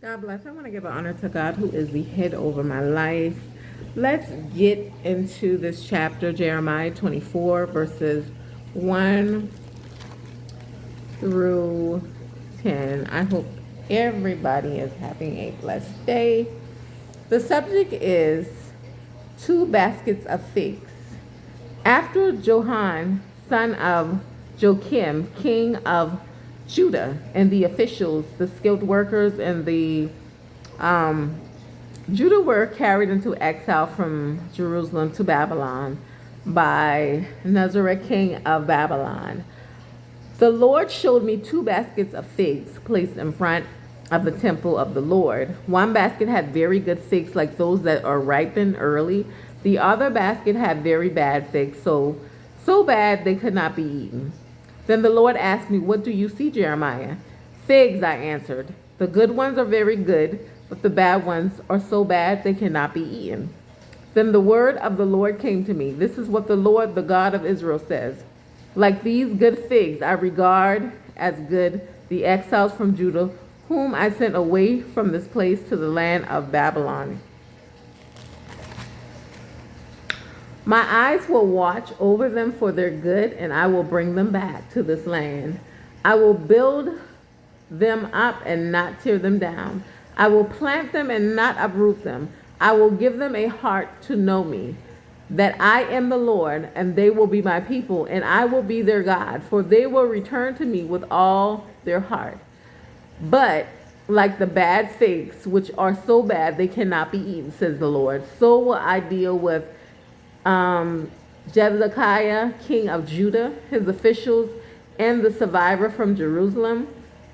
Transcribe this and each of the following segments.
God bless. I want to give honor to God, who is the head over my life. Let's get into this chapter, Jeremiah 24, verses 1 through 10. I hope everybody is having a blessed day. The subject is two baskets of figs. After Johan, son of Joachim, king of Judah, and the officials, the skilled workers, and the Judah were carried into exile from Jerusalem to Babylon by Nazareth, king of Babylon. The Lord showed me two baskets of figs placed in front of the temple of the Lord. One basket had very good figs, like those that are ripened early. The other basket had very bad figs, so bad they could not be eaten. Then the Lord asked me, "What do you see, Jeremiah?" "Figs," I answered. "The good ones are very good, but the bad ones are so bad they cannot be eaten." Then the word of the Lord came to me. "This is what the Lord, the God of Israel, says. Like these good figs, I regard as good the exiles from Judah, whom I sent away from this place to the land of Babylon. My eyes will watch over them for their good, and I will bring them back to this land. I will build them up and not tear them down. I will plant them and not uproot them. I will give them a heart to know me, that I am the Lord, and they will be my people, and I will be their God, for they will return to me with all their heart. But like the bad figs, which are so bad they cannot be eaten, says the Lord, so will I deal with Zedekiah, king of Judah, his officials, and the survivor from Jerusalem,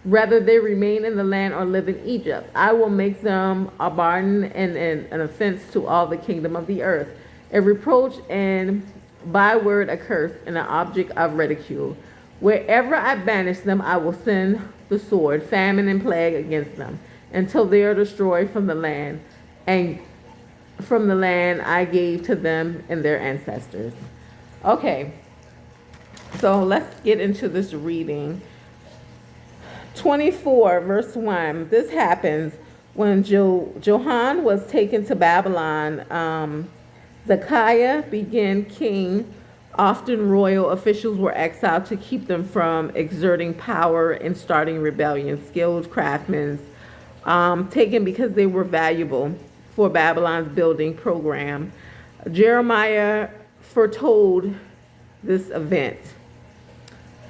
whether they remain in the land or live in Egypt. I will make them a burden and an offense to all the kingdom of the earth, a reproach and byword, a curse, and an object of ridicule. Wherever I banish them, I will send the sword, famine, and plague against them, until they are destroyed from the land, and from the land I gave to them and their ancestors." Okay, so let's get into this reading. 24, verse 1. This happens when Johan was taken to Babylon. Zedekiah began king. Often royal officials were exiled to keep them from exerting power and starting rebellion. Skilled craftsmen taken because they were valuable for Babylon's building program. Jeremiah foretold this event.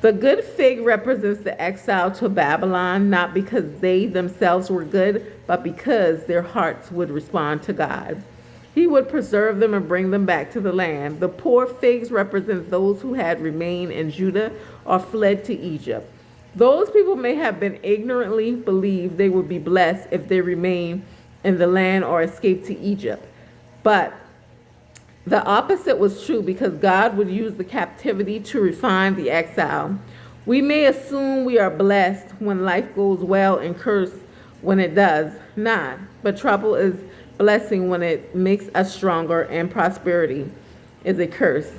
The good fig represents the exile to Babylon, not because they themselves were good, but because their hearts would respond to God. He would preserve them and bring them back to the land. The poor figs represent those who had remained in Judah or fled to Egypt. Those people may have been ignorantly believed they would be blessed if they remained in the land or escaped to Egypt. But the opposite was true, because God would use the captivity to refine the exile. We may assume we are blessed when life goes well and cursed when it does not. But trouble is blessing when it makes us stronger, and prosperity is a curse.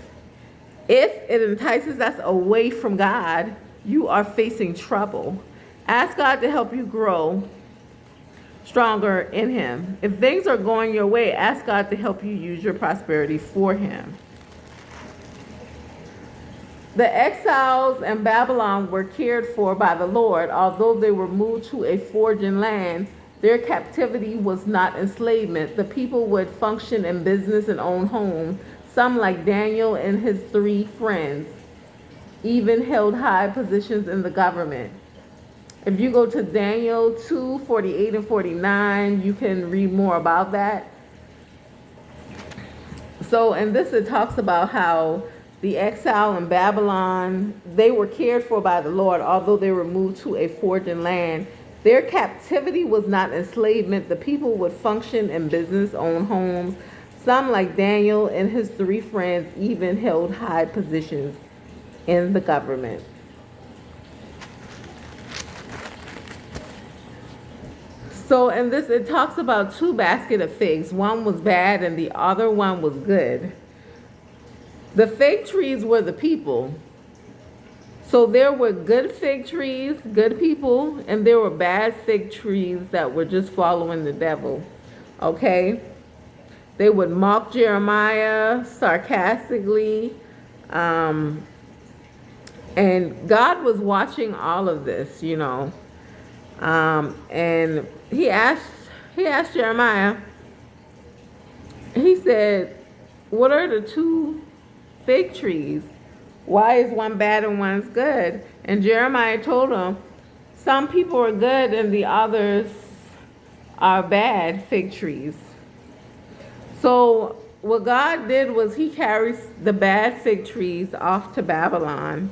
If it entices us away from God, you are facing trouble. Ask God to help you grow stronger in Him. If things are going your way, ask God to help you use your prosperity for Him. The exiles in Babylon were cared for by the Lord. Although they were moved to a foreign land, their captivity was not enslavement. The people would function in business and own homes. Some, like Daniel and his 3 friends, even held high positions in the government. If you go to Daniel 2:48 and 49, you can read more about that. So in this, it talks about how the exile in Babylon, they were cared for by the Lord, although they were moved to a foreign land. Their captivity was not enslavement. The people would function in business, own homes. Some, like Daniel and his 3 friends, even held high positions in the government. So in this, it talks about 2 baskets of figs. One was bad and the other one was good. The fig trees were the people. So there were good fig trees, good people, and there were bad fig trees that were just following the devil. Okay? They would mock Jeremiah sarcastically. And God was watching all of this, you know. And he asked Jeremiah, he said, what are the two fig trees? Why is one bad and one's good? And Jeremiah told him, some people are good and the others are bad fig trees. So what God did was he carries the bad fig trees off to Babylon,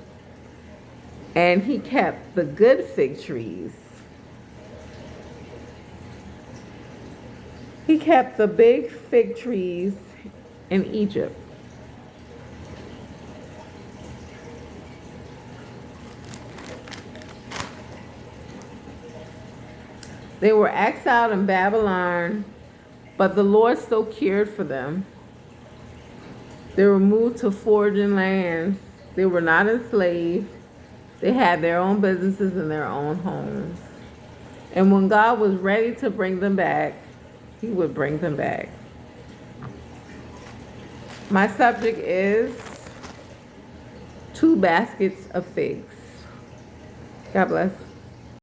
and he kept the good fig trees. He kept the big fig trees in Egypt. They were exiled in Babylon, but the Lord still cared for them. They were moved to foreign lands. They were not enslaved. They had their own businesses and their own homes. And when God was ready to bring them back, he would bring them back. My subject is 2 baskets of figs. God bless.